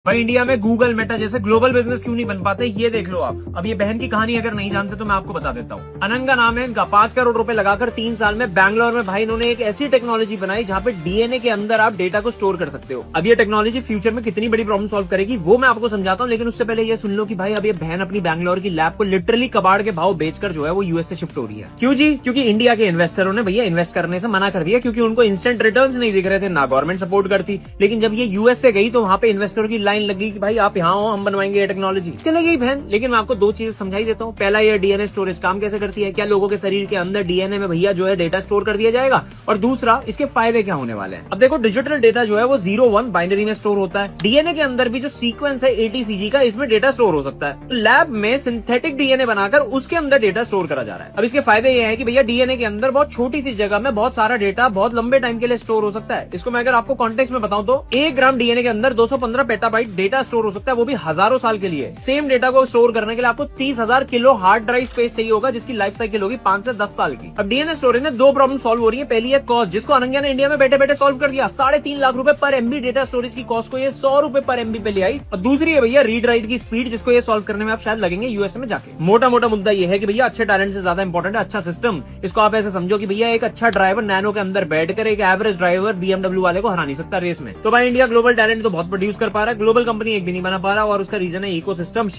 भाई इंडिया में Google Meta जैसे ग्लोबल बिजनेस क्यों नहीं बन पाते, ये देख लो आप। अब ये बहन की कहानी अगर नहीं जानते तो मैं आपको बता देता हूँ। अनंगा नाम है इनका। 5 करोड़ रुपए लगाकर 3 साल में बैंगलोर में भाई इन्होंने एक ऐसी टेक्नोलॉजी बनाई जहाँ पे डीएनए के अंदर आप डेटा को स्टोर कर सकते हो। अब ये टेक्नोलॉजी फ्यूचर में कितनी बड़ी प्रॉब्लम सॉल्व करेगी वो मैं आपको समझाता हूँ, लेकिन उससे पहले ये सुन लो कि भाई अब ये बहन अपनी बैंगलोर की लैब को लिटरली कबाड़ के भाव बेचकर जो है वो यूएस से शिफ्ट हो रही है। क्यों जी? क्योंकि इंडिया के इन्वेस्टरों ने भैया इन्वेस्ट करने से मना कर दिया, क्योंकि उनको इंस्टेंट रिटर्न्स नहीं दिख रहे थे, ना गवर्नमेंट सपोर्ट करती। लेकिन जब ये यूएस से गई तो वहां पे इन्वेस्टरों की लाइन लग गई कि भाई आप यहाँ हो, हम बनवाएंगे ये टेक्नोलॉजी। चले गई बहन। लेकिन मैं आपको 2 चीजें समझाई देता हूँ। पहला, ये डीएनए स्टोरेज काम कैसे करती है, क्या लोगों के शरीर के अंदर डीएनए में भैया जो है डेटा स्टोर कर दिया जाएगा, और दूसरा इसके फायदे क्या होने वाले हैं। अब देखो, डिजिटल डेटा जो है वो 0-1 बाइनरी में स्टोर होता है। डीएनए के अंदर भी जो सीक्वेंस है एटीसीजी का, इसमें डेटा स्टोर हो सकता है। लैब में सिंथेटिक डीएनए बनाकर उसके अंदर डेटा स्टोर करा जा रहा है। अब इसके फायदे ये है कि भैया डीएनए के अंदर बहुत छोटी सी जगह में बहुत सारा डेटा बहुत लंबे टाइम के लिए स्टोर हो सकता है। इसको मैं अगर आपको कॉन्टेक्स्ट में बताऊं तो 1 ग्राम डीएनए के अंदर 215 पेटाबाइट डेटा स्टोर हो सकता है, वो भी हजारों साल के लिए। सेम डेटा को स्टोर करने के लिए आपको 30,000 किलो हार्ड ड्राइव स्पेस चाहिए होगा, जिसकी लाइफ साइकिल होगी 5 से 10 साल की। अब डीएनए स्टोरेज में 2 प्रॉब्लम सॉल्व हो रही है। पहली है कॉस्ट, जिसको अनंगा ने इंडिया में बैठे बैठे सॉल्व कर दिया। 3.5 लाख रुपए पर एमबी डेटा स्टोरेज की कॉस्ट को ये 100 रुपए पर एमबी पे ले आई। और दूसरी है भैया रीड राइट की स्पीड, जिसको ये सॉल्व करने में आप शायद लगेंगे यूएसए में जाके। मोटा मोटा मुद्दा ये है कि भैया अच्छे टैलेंट से ज्यादा इंपॉर्टेंट है अच्छा सिस्टम। इसको आप ऐसे समझो कि भैया एक अच्छा ड्राइवर नैनो के अंदर बैठकर एक एवरेज ड्राइवर बीएमडब्ल्यू वाले को हरा नहीं सकता रेस में। तो भाई इंडिया ग्लोबल टैलेंट तो बहुत प्रोड्यूस कर पा रहा है, ग्लोबल कंपनी एक भी नहीं बना पा रहा, और उसका रीजन है इकोसिस्टम।